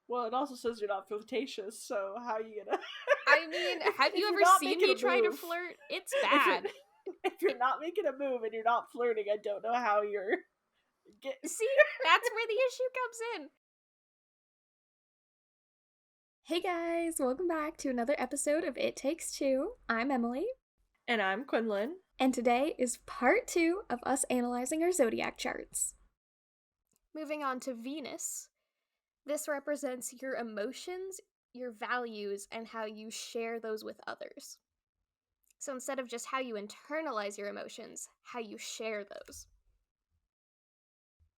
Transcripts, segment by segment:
Well, it also says you're not flirtatious, so how are you gonna... I mean, have you ever seen me try to flirt? It's bad. If you're not making a move and you're not flirting, I don't know how you're... See? That's where the issue comes in. Hey guys, welcome back to another episode of It Takes Two. I'm Emily. And I'm Quinlan. And today is part 2 of us analyzing our zodiac charts. Moving on to Venus. This represents your emotions, your values, and how you share those with others. So instead of just how you internalize your emotions, how you share those.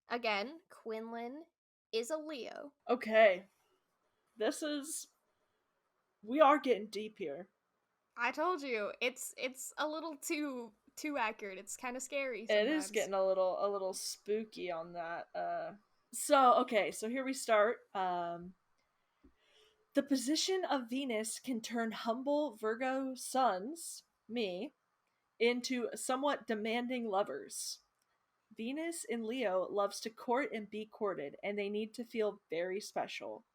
Again, Quinlan is a Leo. Okay. We are getting deep here. I told you, it's a little too accurate. It's kind of scary sometimes. It is getting a little spooky on that. So here we start. The position of Venus can turn humble Virgo suns, me, into somewhat demanding lovers. Venus in Leo loves to court and be courted, and they need to feel very special.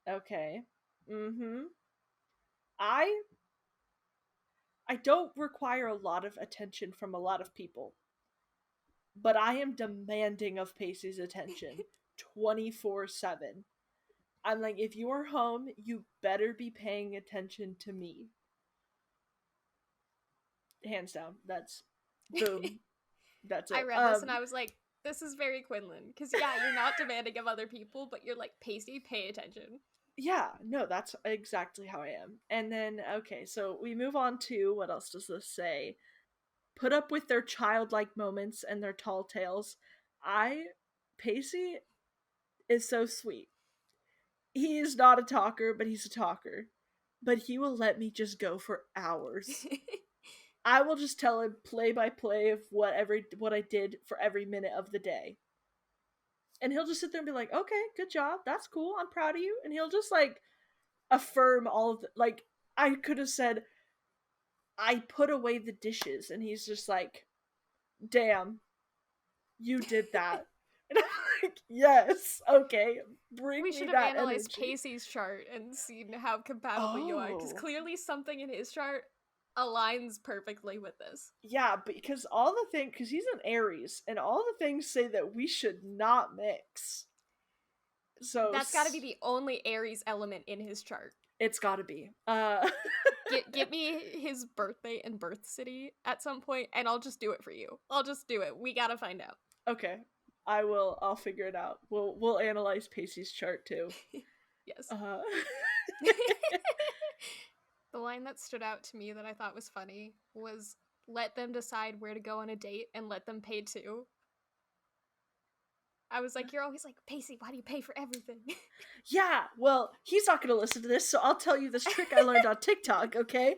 Okay. I don't require a lot of attention from a lot of people, but I am demanding of Pacey's attention 24/7. I'm like, if you're home, you better be paying attention to me. Hands down. That's boom. That's it. I read this and I was like, this is very Quinlan. Because yeah, you're not demanding of other people, but you're like, Pacey, pay attention. Yeah, no, that's exactly how I am. And then, okay, so we move on to, what else does this say? Put up with their childlike moments and their tall tales. Pacey is so sweet. He is not a talker, but he's a talker. But he will let me just go for hours. I will just tell him play by play of what I did for every minute of the day. And he'll just sit there and be like, okay, good job, that's cool, I'm proud of you. And he'll just, like, affirm all of the, like, I could have said, I put away the dishes, and he's just like, damn, you did that. And I'm like, yes, okay, bring me that energy. We should have analyzed Pacey's chart and seen how compatible you are, because clearly something in his chart aligns perfectly with this. Yeah, because because he's an Aries, and all the things say that we should not mix. So that's gotta be the only Aries element in his chart. It's gotta be. Get me his birthday and birth city at some point, and I'll just do it for you. I'll just do it. We gotta find out. Okay. I'll figure it out. We'll analyze Pacey's chart too. Yes. The line that stood out to me that I thought was funny was, let them decide where to go on a date and let them pay too. I was like, you're always like, Pacey, why do you pay for everything? Yeah, well, he's not going to listen to this, so I'll tell you this trick I learned on TikTok, okay?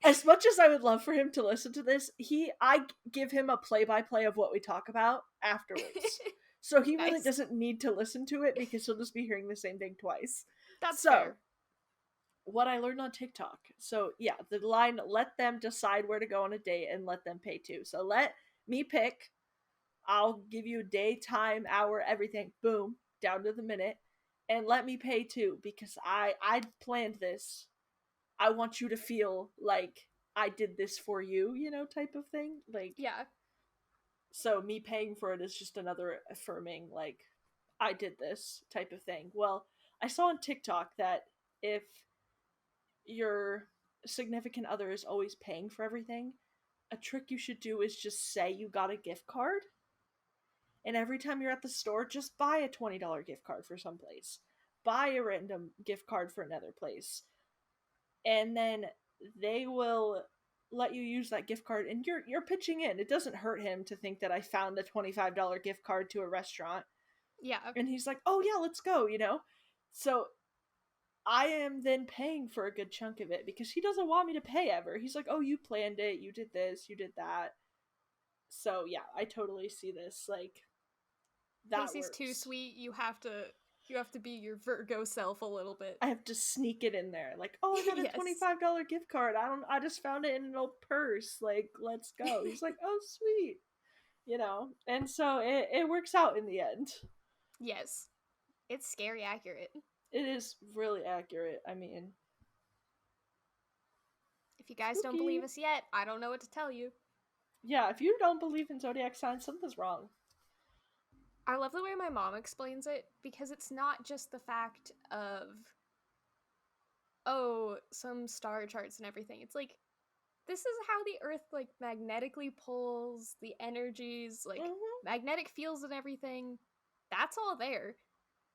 As much as I would love for him to listen to this, I give him a play-by-play of what we talk about afterwards. So he really doesn't need to listen to it, because he'll just be hearing the same thing twice. That's fair. What I learned on TikTok. So, yeah, the line, let them decide where to go on a date and let them pay too. So let me pick. I'll give you day, time, hour, everything. Boom. Down to the minute. And let me pay too, because I planned this. I want you to feel like I did this for you, type of thing. Like, yeah. So me paying for it is just another affirming, like, I did this type of thing. Well, I saw on TikTok that if your significant other is always paying for everything, a trick you should do is just say you got a gift card, and every time you're at the store, just buy a $20 gift card for someplace, buy a random gift card for another place, and then they will let you use that gift card, and you're pitching in. It doesn't hurt him to think that I found a $25 gift card to a restaurant. Yeah. And he's like, oh yeah, let's go, So I am then paying for a good chunk of it, because he doesn't want me to pay ever. He's like, oh, you planned it, you did this, you did that. So yeah, I totally see this. Like, that Pacey's works. too sweet. You have to be your Virgo self a little bit. I have to sneak it in there. Like, oh, I got a $25 gift card. I just found it in an old purse. Like, let's go. He's like, oh, sweet. And so it works out in the end. Yes. It's scary accurate. It is really accurate. I mean, If you guys don't spooky. believe us yet, I don't know what to tell you. Yeah, if you don't believe in zodiac signs, something's wrong. I love the way my mom explains it, because it's not just the fact of, oh, some star charts and everything. It's like, this is how the earth, like, magnetically pulls, the energies, like, magnetic fields and everything. That's all there.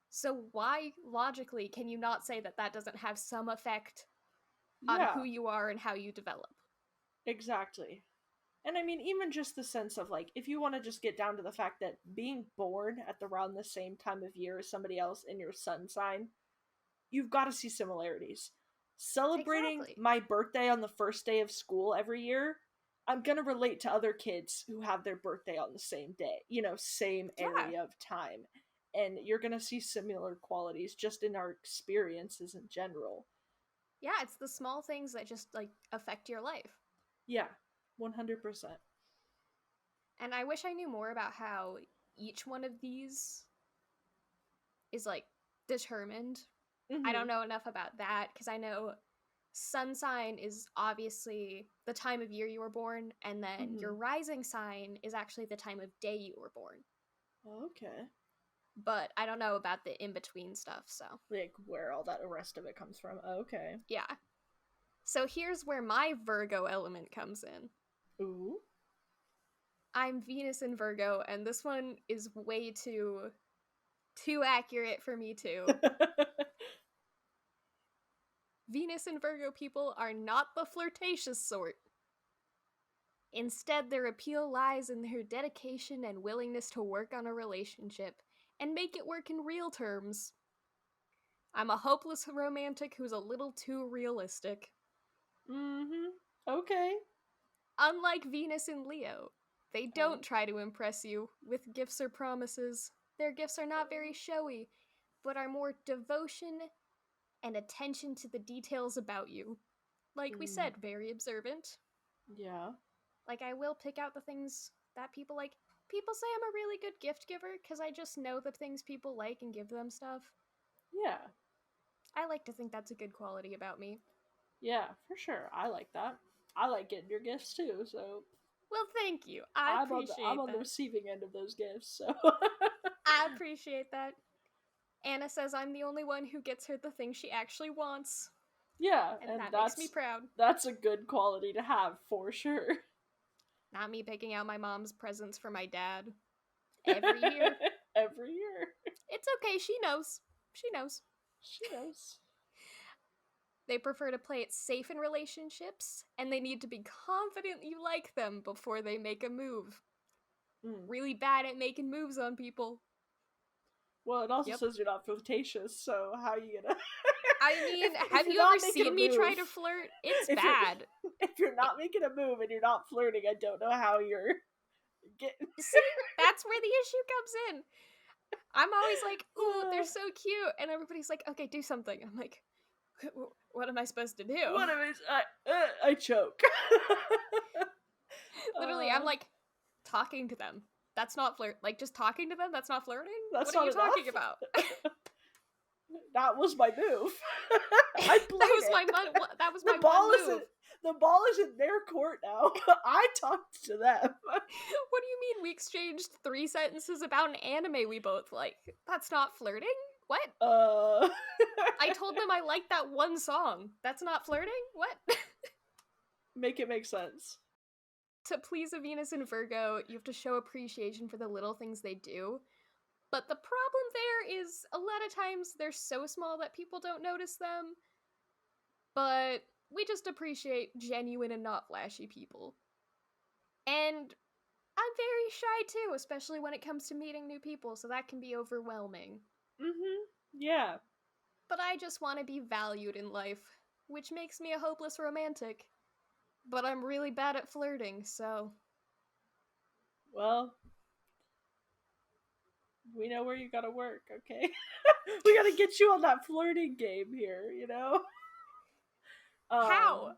So why, logically, can you not say that that doesn't have some effect on Yeah, who you are and how you develop? exactly. And I mean, even just the sense of, like, if you want to just get down to the fact that being born at around the same time of year as somebody else in your sun sign, you've got to see similarities. Celebrating Exactly. my birthday on the first day of school every year, I'm going to relate to other kids who have their birthday on the same day, same Yeah. area of time. And you're going to see similar qualities just in our experiences in general. Yeah, it's the small things that just, like, affect your life. Yeah, 100%. And I wish I knew more about how each one of these is, like, determined. I don't know enough about that, because I know sun sign is obviously the time of year you were born, and then your rising sign is actually the time of day you were born. Okay. But I don't know about the in-between stuff, so. Like, where all that rest of it comes from. Okay. Yeah. So here's where my Virgo element comes in. Ooh. I'm Venus in Virgo, and this one is way too accurate for me too. Venus and Virgo people are not the flirtatious sort. Instead, their appeal lies in their dedication and willingness to work on a relationship and make it work in real terms. I'm a hopeless romantic who's a little too realistic. Okay. Unlike Venus and Leo, they don't try to impress you with gifts or promises. Their gifts are not very showy, but are more devotion and attention to the details about you. Like we said, very observant. Yeah. Like, I will pick out the things that people like. People say I'm a really good gift giver because I just know the things people like and give them stuff. Yeah. I like to think that's a good quality about me. Yeah, for sure. I like that. I like getting your gifts too, so. Well, thank you. I appreciate I'm on that. the receiving end of those gifts, so. I appreciate that. Anna says I'm the only one who gets her the thing she actually wants. Yeah, and that makes me proud. That's a good quality to have, for sure. Not me picking out my mom's presents for my dad. Every year. Every year. It's okay, she knows. She knows. She knows. They prefer to play it safe in relationships, and they need to be confident you like them before they make a move. Really bad at making moves on people. Well, it also says you're not flirtatious, so how are you gonna... I mean, have you ever seen me try to flirt? It's bad. If you're not making a move and you're not flirting, I don't know how you're getting... See, that's where the issue comes in. I'm always like, ooh, they're so cute, and everybody's like, okay, do something. I'm like, what am I supposed to do? What am I choke. Literally, I'm like, talking to them. That's not flirt. Like, just talking to them? That's not flirting? That's what are you not talking about? That was my move. I played that was it. That was my ball one move. The ball is in their court now. I talked to them. What do you mean we exchanged 3 sentences about an anime we both like? That's not flirting? What? I told them I liked that one song. That's not flirting? What? Make it make sense. To please a Venus in Virgo, you have to show appreciation for the little things they do. But the problem there is, a lot of times, they're so small that people don't notice them. But we just appreciate genuine and not flashy people. And I'm very shy too, especially when it comes to meeting new people, so that can be overwhelming. Yeah. But I just want to be valued in life, which makes me a hopeless romantic. But I'm really bad at flirting, so... Well... we know where you gotta work, okay? We gotta get you on that flirting game here, you know? How?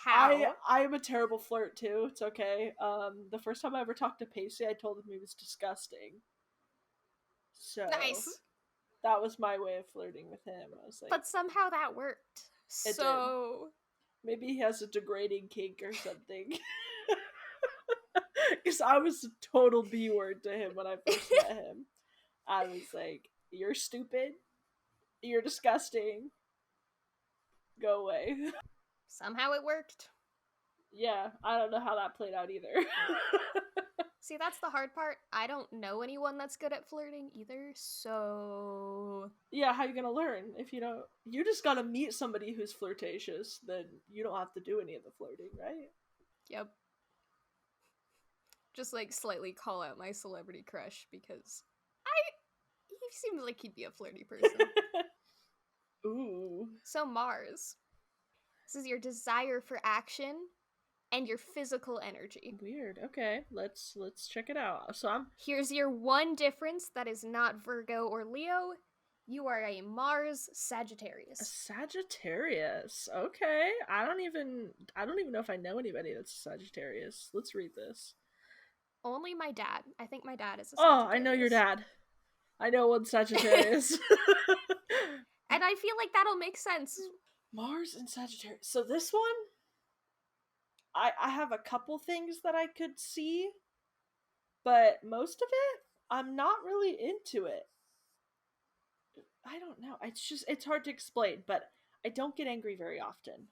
I am a terrible flirt too, it's okay. The first time I ever talked to Pacey, I told him he was disgusting. So... Nice! That was my way of flirting with him. I was like, But somehow that worked. it So did. Maybe he has a degrading kink or something. Because I was a total B word to him when I first met him. I was like, you're stupid. You're disgusting. Go away. somehow it worked. Yeah, I don't know how that played out either. See, that's the hard part. I don't know anyone that's good at flirting either, so Yeah, how you gonna learn if you don't? You just gotta meet somebody who's flirtatious, then you don't have to do any of the flirting, right? yep. Just like slightly call out my celebrity crush because he seems like he'd be a flirty person. Ooh. So Mars. This is your desire for action and your physical energy. Weird. Okay, let's check it out. So I'm Here's your one difference that is not Virgo or Leo. You are a Mars a Sagittarius. Sagittarius. Okay. I don't even know if I know anybody that's a Sagittarius. Let's read this. Only my dad. I think my dad is a Oh, Sagittarius. I know your dad. I know one Sagittarius. And I feel like that'll make sense. Mars and Sagittarius. So this one, I have a couple things that I could see, but most of it, I'm not really into it. I don't know. It's hard to explain, but I don't get angry very often.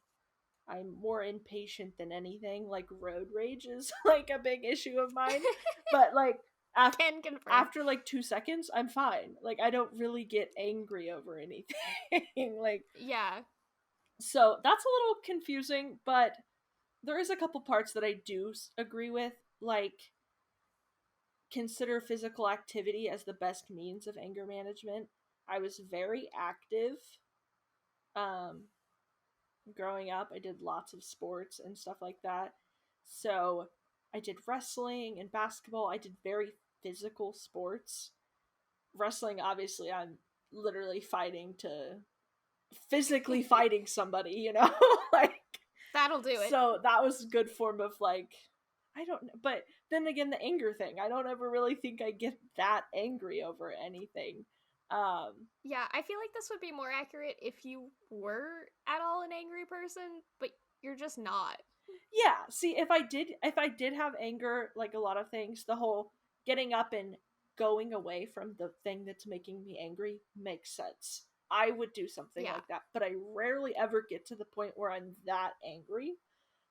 I'm more impatient than anything. Like road rage is like a big issue of mine. But like Can confirm. after like 2 seconds, I'm fine. Like I don't really get angry over anything. Like Yeah. so that's a little confusing, but there is a couple parts that I do agree with, like consider physical activity as the best means of anger management. I was very active um growing up. I did lots of sports and stuff like that. So I did wrestling and basketball. I did very physical sports. Wrestling, obviously, I'm literally fighting to physically fighting somebody, you know? Like That'll do it. so that was a good form of like I don't know, but then again the anger thing. I don't ever really think I get that angry over anything. Yeah, I feel like this would be more accurate if you were at all an angry person, but you're just not. Yeah, see if I did have anger, like a lot of things, the whole getting up and going away from the thing that's making me angry makes sense. I would do something Yeah. like that, but I rarely ever get to the point where I'm that angry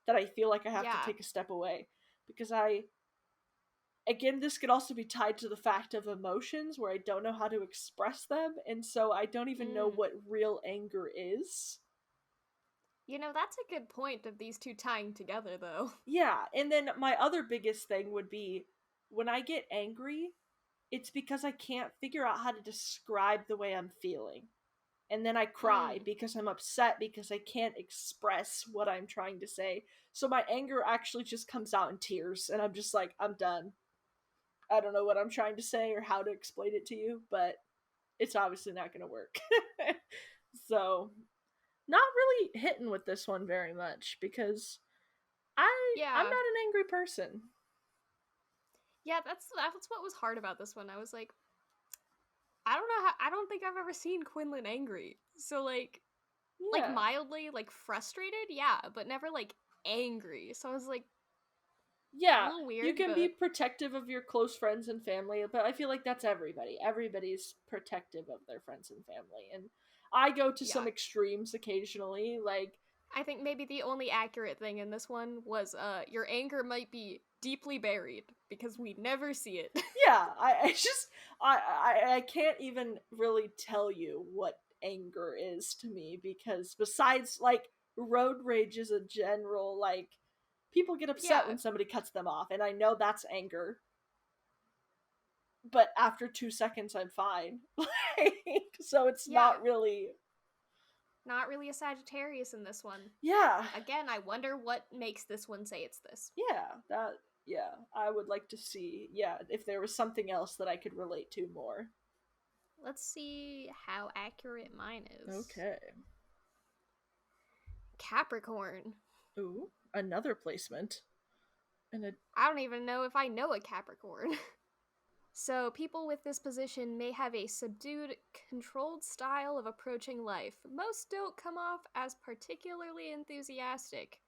that I feel like I have Yeah. to take a step away because again, this could also be tied to the fact of emotions where I don't know how to express them, and so I don't even know what real anger is. You know, that's a good point of these two tying together, though. Yeah, and then my other biggest thing would be when I get angry, it's because I can't figure out how to describe the way I'm feeling. And then I cry because I'm upset because I can't express what I'm trying to say. So my anger actually just comes out in tears, and I'm just like, I'm done. I don't know what I'm trying to say or how to explain it to you, but it's obviously not going to work. So, not really hitting with this one very much because I'm not an angry person. Yeah, that's what was hard about this one. I was like, I don't think I've ever seen Quinlan angry. So like mildly like frustrated, yeah, but never like angry. So I was like, yeah, a little weird. You can be protective of your close friends and family, but I feel like that's everybody. Everybody's protective of their friends and family, and I go to some extremes occasionally. Like I think maybe the only accurate thing in this one was your anger might be deeply buried because we never see it. Yeah, I can't even really tell you what anger is to me because besides like road rage is a general like people get upset when somebody cuts them off, and I know that's anger. But after 2 seconds, I'm fine. So it's not really a Sagittarius in this one. Yeah. Again, I wonder what makes this one say it's this. Yeah, I would like to see, if there was something else that I could relate to more. Let's see how accurate mine is. Okay. Capricorn. Ooh, another placement. I don't even know if I know a Capricorn. So, people with this position may have a subdued, controlled style of approaching life. Most don't come off as particularly enthusiastic,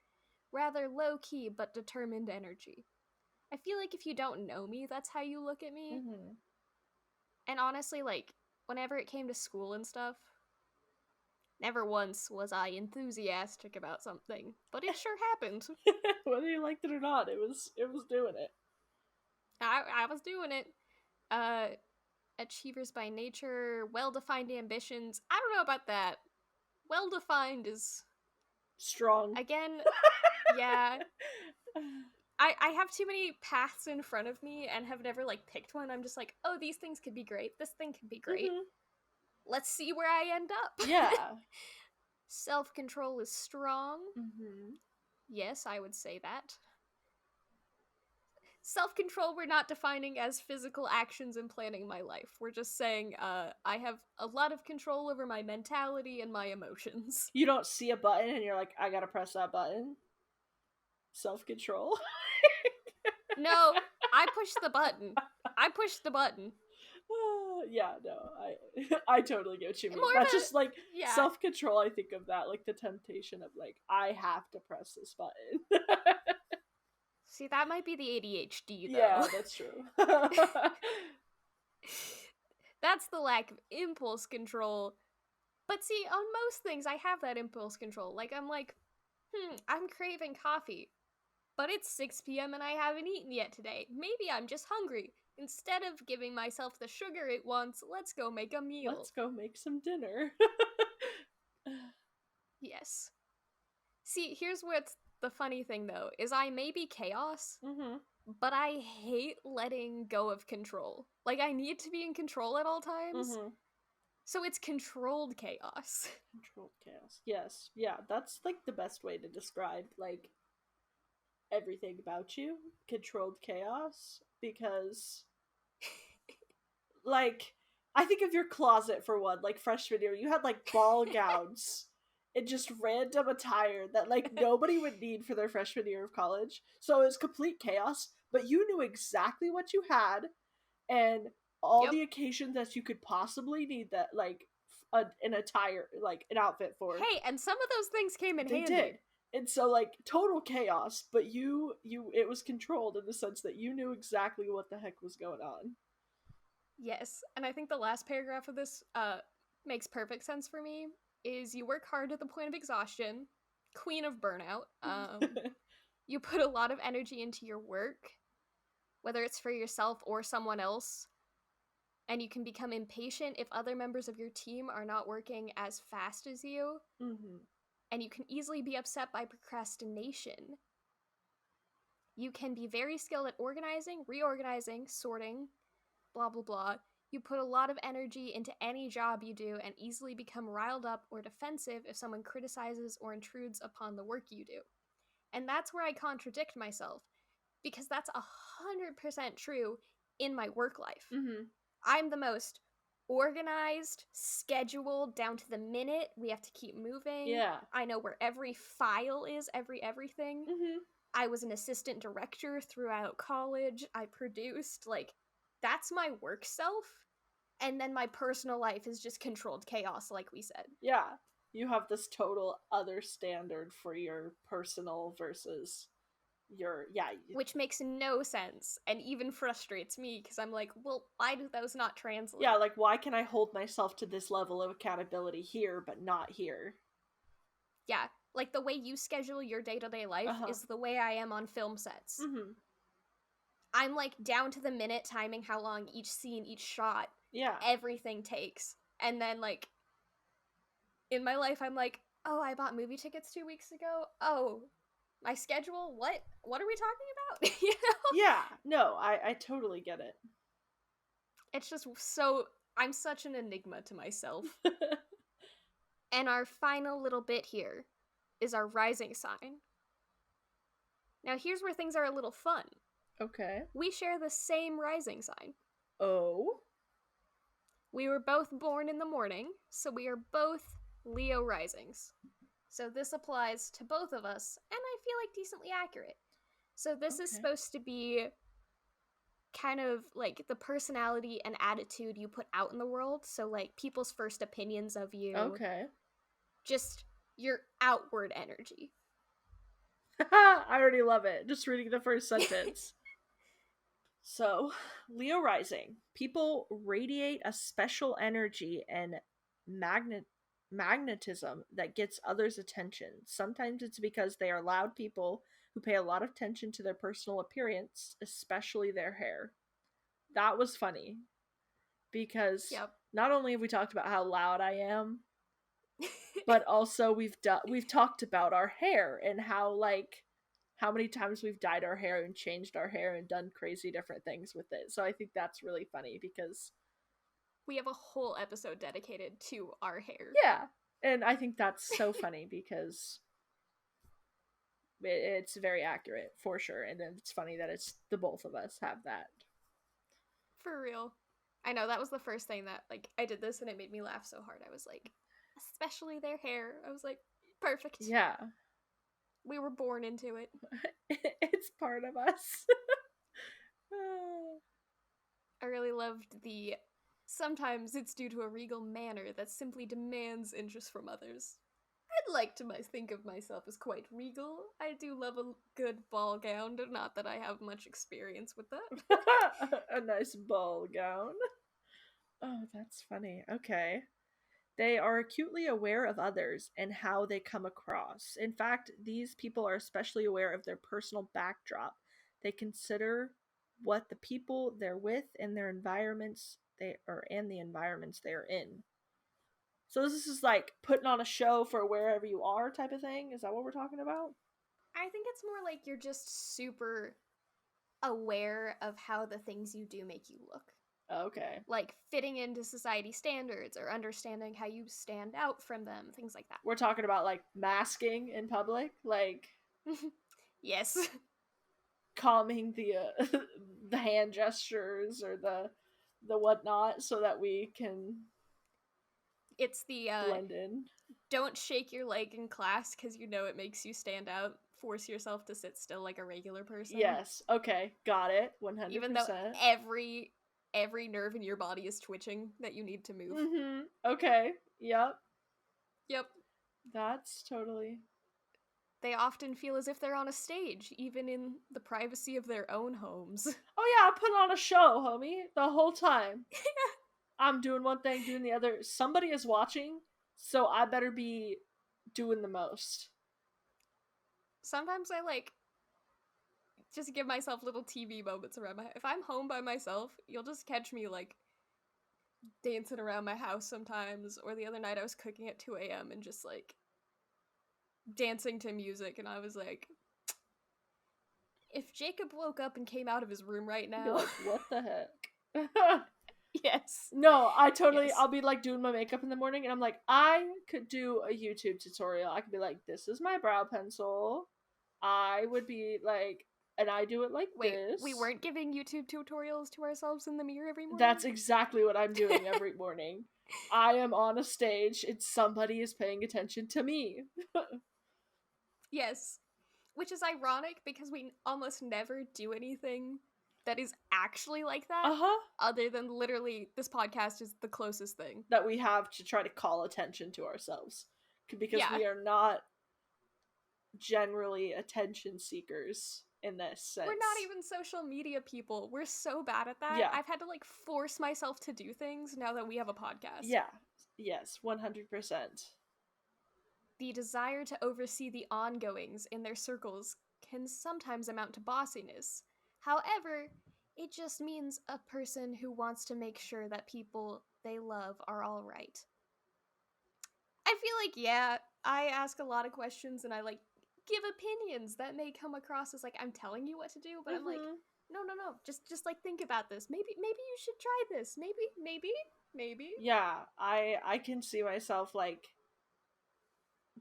rather low key but determined energy. I feel like if you don't know me, that's how you look at me. Mm-hmm. And honestly, like, whenever it came to school and stuff, never once was I enthusiastic about something, but it sure happened. Whether you liked it or not, it was doing it. I was doing it. Achievers by nature, well-defined ambitions. I don't know about that. Well-defined is Strong. again, yeah. I have too many paths in front of me and have never like picked one. I'm just like, oh, these things could be great. This thing could be great. Mm-hmm. Let's see where I end up. Yeah. Self-control is strong. Mm-hmm. Yes, I would say that. Self-control we're not defining as physical actions in planning my life. We're just saying I have a lot of control over my mentality and my emotions. You don't see a button and you're like, I gotta press that button. Self-control. No, I pushed the button. Yeah, no, I totally get what you mean. More That's of a- just like yeah. self-control. I think of that, like the temptation of like, I have to press this button. See, that might be the ADHD, though. Yeah, that's true. That's the lack of impulse control. But see, on most things, I have that impulse control. Like, I'm craving coffee. But it's 6 p.m. and I haven't eaten yet today. Maybe I'm just hungry. Instead of giving myself the sugar it wants, let's go make a meal. Let's go make some dinner. Yes. See, here's what's the funny thing, though, is I may be chaos, Mm-hmm. but I hate letting go of control. Like, I need to be in control at all times. Mm-hmm. So it's controlled chaos. Controlled chaos. Yes. Yeah, that's like the best way to describe like everything about you. Controlled chaos. Because like I think of your closet for one, like freshman year, you had like ball gowns and just random attire that like nobody would need for their freshman year of college. So it was complete chaos, but you knew exactly what you had and all Yep. the occasions that you could possibly need that like an attire, like an outfit for. Hey, and some of those things came in They handy. did. And so like total chaos, but you it was controlled in the sense that you knew exactly what the heck was going on. Yes, and I think the last paragraph of this makes perfect sense for me, is you work hard to the point of exhaustion, queen of burnout. You put a lot of energy into your work, whether it's for yourself or someone else, and you can become impatient if other members of your team are not working as fast as you, Mm-hmm. and you can easily be upset by procrastination. You can be very skilled at organizing, reorganizing, sorting, blah blah blah. You put a lot of energy into any job you do and easily become riled up or defensive if someone criticizes or intrudes upon the work you do. And that's where I contradict myself, because that's 100% true in my work life. Mm-hmm. I'm the most organized, scheduled, down to the minute. We have to keep moving. Yeah. I know where every file is, everything. Mm-hmm. I was an assistant director throughout college. I produced, like, that's my work self. And then my personal life is just controlled chaos, like we said. Yeah. You have this total other standard for your personal versus your, Which makes no sense and even frustrates me because I'm like, well, why do those not translate? Yeah, like why can I hold myself to this level of accountability here but not here? Yeah, like the way you schedule your day-to-day life is the way I am on film sets. Mm-hmm. I'm like down to the minute timing how long each scene, each shot, everything takes. And then like in my life I'm like, oh, I bought movie tickets 2 weeks ago. Oh, my schedule? What are we talking about? You know? Yeah, no, I totally get it. It's just so, I'm such an enigma to myself. And our final little bit here is our rising sign. Now here's where things are a little fun. Okay. We share the same rising sign. Oh? We were both born in the morning, so we are both Leo risings. So this applies to both of us, and I feel like decently accurate. So this is supposed to be kind of like the personality and attitude you put out in the world. So, like, people's first opinions of you, Okay. just your outward energy. I already love it. Just reading the first sentence. So, Leo rising. People radiate a special energy and magnetism that gets others' attention. Sometimes it's because they are loud people who pay a lot of attention to their personal appearance, especially their hair. That was funny because Yep. not only have we talked about how loud I am, but also we've talked about our hair and how many times we've dyed our hair and changed our hair and done crazy different things with it. So I think that's really funny because we have a whole episode dedicated to our hair. yeah, and I think that's so funny because it's very accurate for sure, and then it's funny that it's the both of us have that. For real. I know, that was the first thing that, like, I did this and it made me laugh so hard. I was like, especially their hair. I was like, perfect. Yeah. We were born into it. It's part of us. I really loved the sometimes it's due to a regal manner that simply demands interest from others. I'd like to think of myself as quite regal. I do love a good ball gown, not that I have much experience with that. A nice ball gown. Oh, that's funny. Okay. They are acutely aware of others and how they come across. In fact, these people are especially aware of their personal backdrop. They consider what the people they're with and their environments and the environments they're in. So this is like putting on a show for wherever you are type of thing? Is that what we're talking about? I think it's more like you're just super aware of how the things you do make you look. Okay. Like fitting into society standards or understanding how you stand out from them, things like that. We're talking about like masking in public, like yes. calming the the hand gestures or the whatnot so that we can it's the blend in. Don't shake your leg in class because you know it makes you stand out. Force yourself to sit still like a regular person. Yes. Okay. Got it. 100%. Even though every nerve in your body is twitching that you need to move. Mm-hmm. Okay. Yep. Yep. That's totally... They often feel as if they're on a stage, even in the privacy of their own homes. Oh yeah, I put on a show, homie, the whole time. I'm doing one thing, doing the other. Somebody is watching, so I better be doing the most. Sometimes I just give myself little TV moments around my house. If I'm home by myself, you'll just catch me dancing around my house sometimes. Or the other night I was cooking at 2 a.m. and just dancing to music, and I was like, if Jacob woke up and came out of his room right now... You're like, what the heck? Yes. No, I totally... Yes. I'll be doing my makeup in the morning, and I'm like, I could do a YouTube tutorial. I could be like, this is my brow pencil. I would be like... And I do it like this. We weren't giving YouTube tutorials to ourselves in the mirror every morning? That's exactly what I'm doing every morning. I am on a stage and somebody is paying attention to me. Yes. Which is ironic because we almost never do anything that is actually like that. Uh-huh. Other than literally, this podcast is the closest thing that we have to try to call attention to ourselves. Because we are not generally attention seekers in this sense. We're not even social media people. We're so bad at that. Yeah. I've had to force myself to do things now that we have a podcast. Yeah. Yes, 100%. The desire to oversee the ongoings in their circles can sometimes amount to bossiness. However, it just means a person who wants to make sure that people they love are all right. I feel I ask a lot of questions and I give opinions that may come across as I'm telling you what to do, but I'm like, no, just think about this. Maybe you should try this. Maybe. Yeah, I can see myself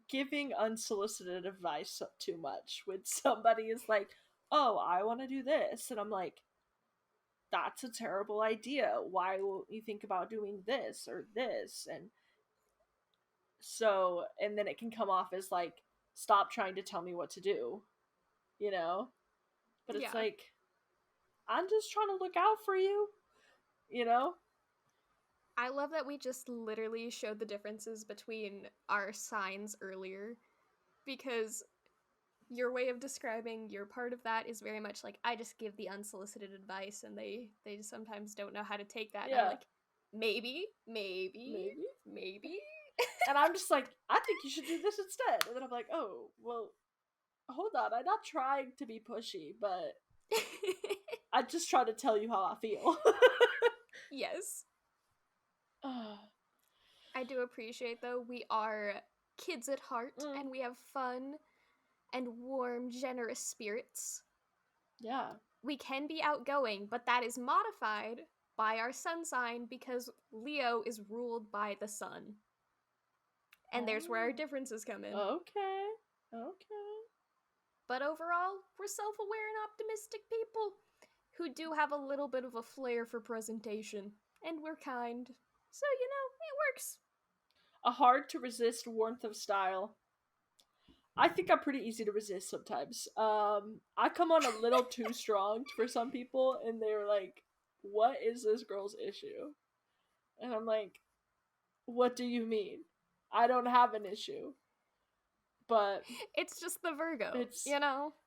giving unsolicited advice too much when somebody is like, oh, I want to do this, and I'm like, that's a terrible idea. Why won't you think about doing this or this? And so, and then it can come off as stop trying to tell me what to do, you know? But it's I'm just trying to look out for you, you know? I love that we just literally showed the differences between our signs earlier, because your way of describing your part of that is very much like, I just give the unsolicited advice and they just sometimes don't know how to take that. And I'm Yeah. like, maybe. And I'm just like, I think you should do this instead. And then I'm like, oh, well, hold on. I'm not trying to be pushy, but I just try to tell you how I feel. Yes. I do appreciate, though, we are kids at heart and we have fun and warm, generous spirits. Yeah. We can be outgoing, but that is modified by our sun sign because Leo is ruled by the sun. And there's where our differences come in. Okay. But overall, we're self-aware and optimistic people who do have a little bit of a flair for presentation. And we're kind. So, it works. A hard to resist warmth of style. I think I'm pretty easy to resist sometimes. I come on a little too strong for some people, and they're like, what is this girl's issue? And I'm like, what do you mean? I don't have an issue. But it's just the Virgo,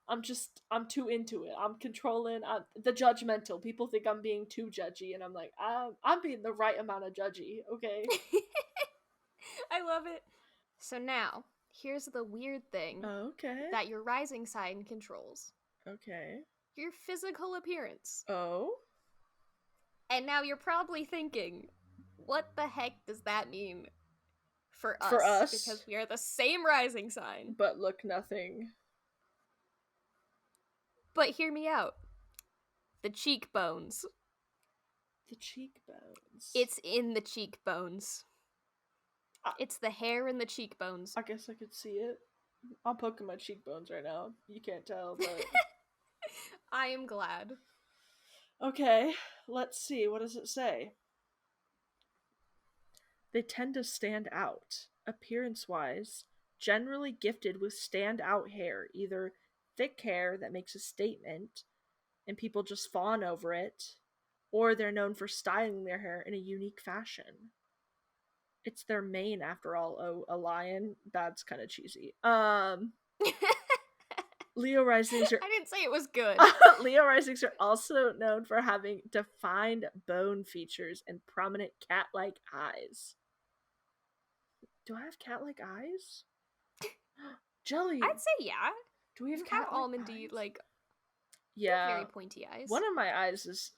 I'm too into it. I'm controlling. The judgmental. People think I'm being too judgy, and I'm like, I'm being the right amount of judgy, okay? I love it. So now, here's the weird thing that your rising sign controls. Okay. Your physical appearance. Oh? And now you're probably thinking, what the heck does that mean for us? For us? Because we are the same rising sign. But look nothing. But hear me out. The cheekbones. The cheekbones. It's in the cheekbones. It's the hair in the cheekbones. I guess I could see it. I'm poking my cheekbones right now. You can't tell, but... I am glad. Okay, let's see. What does it say? They tend to stand out, appearance-wise, generally gifted with stand-out hair, either thick hair that makes a statement, and people just fawn over it, or they're known for styling their hair in a unique fashion. It's their mane, after all. Oh, a lion? That's kind of cheesy. Leo risings are... I didn't say it was good. Leo risings are also known for having defined bone features and prominent cat-like eyes. Do I have cat-like eyes? Jelly! I'd say yeah. Do we have cat-like almondy, eyes? Yeah. Very pointy eyes. One of my eyes is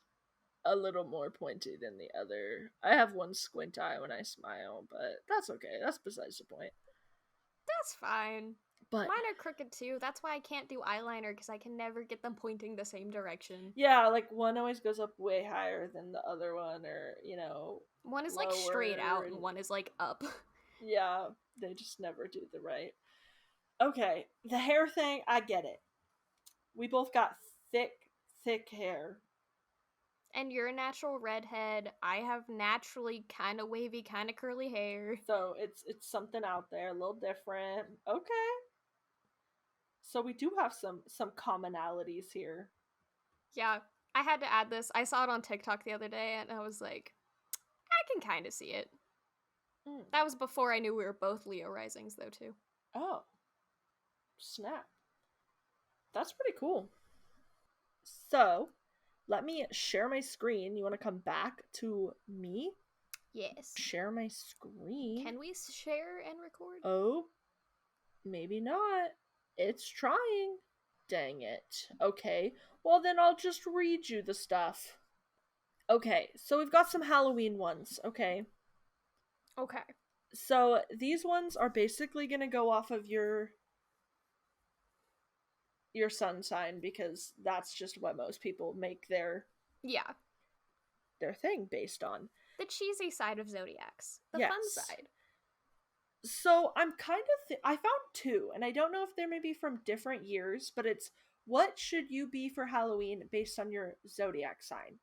a little more pointy than the other. I have one squint eye when I smile, but that's okay. That's besides the point. That's fine. But mine are crooked too. That's why I can't do eyeliner, because I can never get them pointing the same direction. Yeah, one always goes up way higher than the other one, or, one is straight out and one is up. Yeah, they just never do the right. Okay, the hair thing, I get it. We both got thick hair. And you're a natural redhead. I have naturally kind of wavy, kind of curly hair. So it's something out there, a little different. Okay. So we do have some commonalities here. Yeah, I had to add this. I saw it on TikTok the other day, and I was like, I can kind of see it. That was before I knew we were both Leo risings, though, too. Oh. Snap. That's pretty cool. So, let me share my screen. You want to come back to me? Yes. Share my screen. Can we share and record? Oh, maybe not. It's trying. Dang it. Okay. Well, then I'll just read you the stuff. Okay, so we've got some Halloween ones, okay? Okay. So these ones are basically going to go off of your sun sign, because that's just what most people make their thing based on. The cheesy side of zodiacs. The fun side. So I'm kind of I found two, and I don't know if they're maybe from different years, but it's what should you be for Halloween based on your zodiac sign.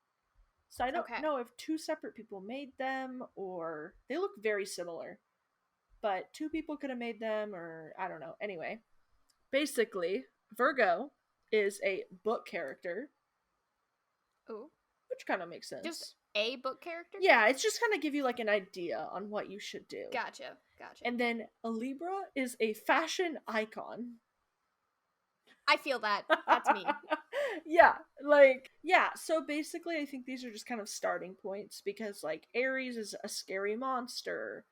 So I don't know if two separate people made them, or they look very similar, but two people could have made them, or I don't know. Anyway, basically, Virgo is a book character. Oh. which kind of makes sense. Just a book character? Yeah, it's just kind of give you like an idea on what you should do. Gotcha. And then a Libra is a fashion icon. I feel that. That's me. Yeah, like, yeah, so basically I think these are just kind of starting points because like Aries is a scary monster.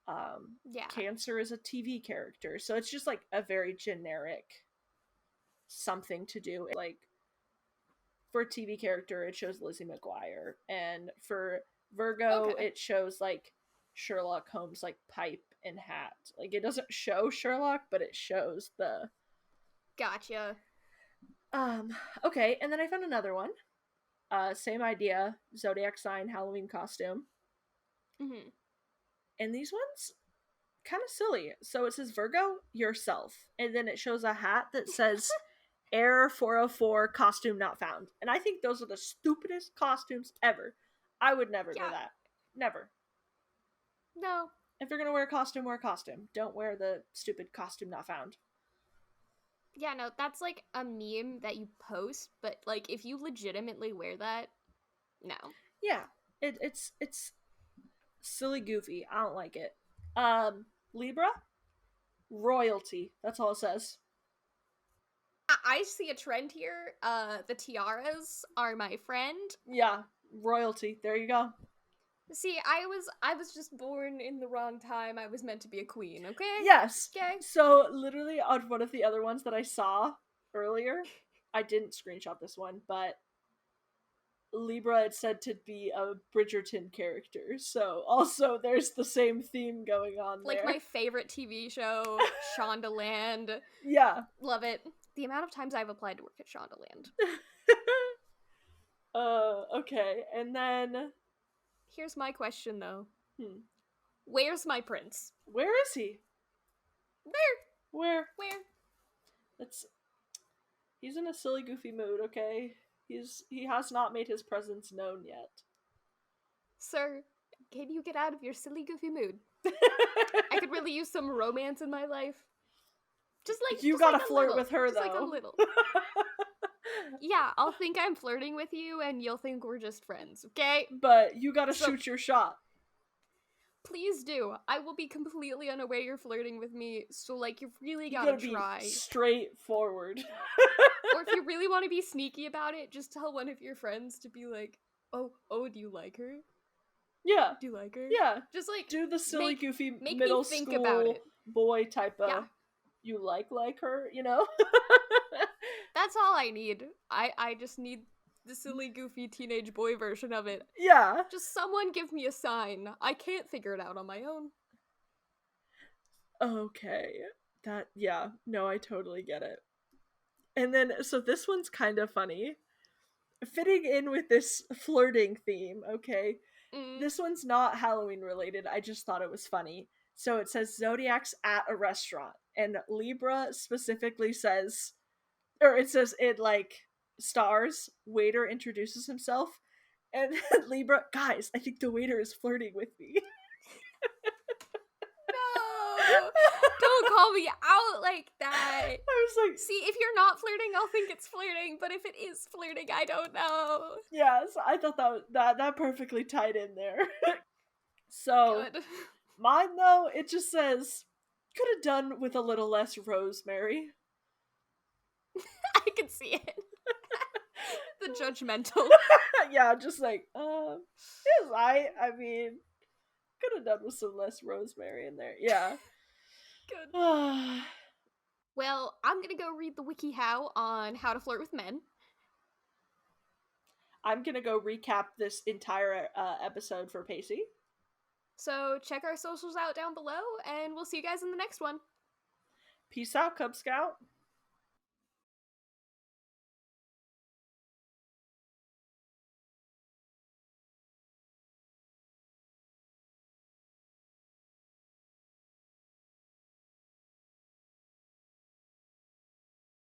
Yeah. Cancer is a TV character. So it's just like a very generic something to do. Like for a TV character, it shows Lizzie McGuire, and for Virgo, Okay. it shows like Sherlock Holmes, like pipe and hat. Like it doesn't show Sherlock, but it shows the. Gotcha. Okay, and then I found another one. Same idea, zodiac sign, Halloween costume, Mm-hmm. and these ones kind of silly. So it says Virgo yourself, and then it shows a hat that says Air 404 costume not found. And I think those are the stupidest costumes ever. I would never do that. Never. No. If you're gonna wear a costume. Don't wear the stupid costume not found. Yeah, no, that's like a meme that you post, but like if you legitimately wear that, no. Yeah. It's silly goofy. I don't like it. Libra? Royalty. That's all it says. I see a trend here. The tiaras are my friend. Yeah, royalty. There you go. See, I was just born in the wrong time. I was meant to be a queen, okay? Yes. Okay. So literally on one of the other ones that I saw earlier, I didn't screenshot this one, but Libra it's said to be a Bridgerton character. So also there's the same theme going on Like there. my favorite TV show, Shondaland. Yeah. Love it. The amount of times I've applied to work at Shondaland. Okay. And then Here's my question though. Hmm. Where's my prince? Where is he? Where? He's in a silly goofy mood, okay? He has not made his presence known yet. Sir, can you get out of your silly goofy mood? I could really use some romance in my life. Just like you just gotta like flirt little, with her just though. like a little. Yeah, I'll think I'm flirting with you and you'll think we're just friends, okay? But you gotta shoot your shot. Please do. I will be completely unaware you're flirting with me, so like you really You gotta gotta try. be straightforward. Or if you really want to be sneaky about it, just tell one of your friends to be like, oh, do you like her? Yeah. Do you like her? Yeah. Just like do the silly goofy make middle me think school about it. boy type of Yeah. you like her, you know? That's all I need. I just need the silly goofy teenage boy version of it. Yeah. Just someone give me a sign. I can't figure it out on my own. Okay. No, I totally get it. And then, so this one's kind of funny. Fitting in with this flirting theme, okay? This one's not Halloween related, I just thought it was funny. So it says Zodiacs at a restaurant, and Libra specifically says, or it says it like stars, waiter introduces himself, and Libra, guys, I think the waiter is flirting with me. No! Don't call me out like that. I was like, see, if you're not flirting, I'll think it's flirting, but if it is flirting, I don't know. Yeah, so I thought that perfectly tied in there. So, good. Mine though, it just says, could have done with a little less rosemary. I can see it. The judgmental. Yeah, just like, yes, I mean, could have done with some less rosemary in there. Yeah. Good. Well, I'm gonna go read the WikiHow on how to flirt with men. I'm gonna go recap this entire episode for Pacey. So check our socials out down below, and we'll see you guys in the next one. Peace out, Cub Scout.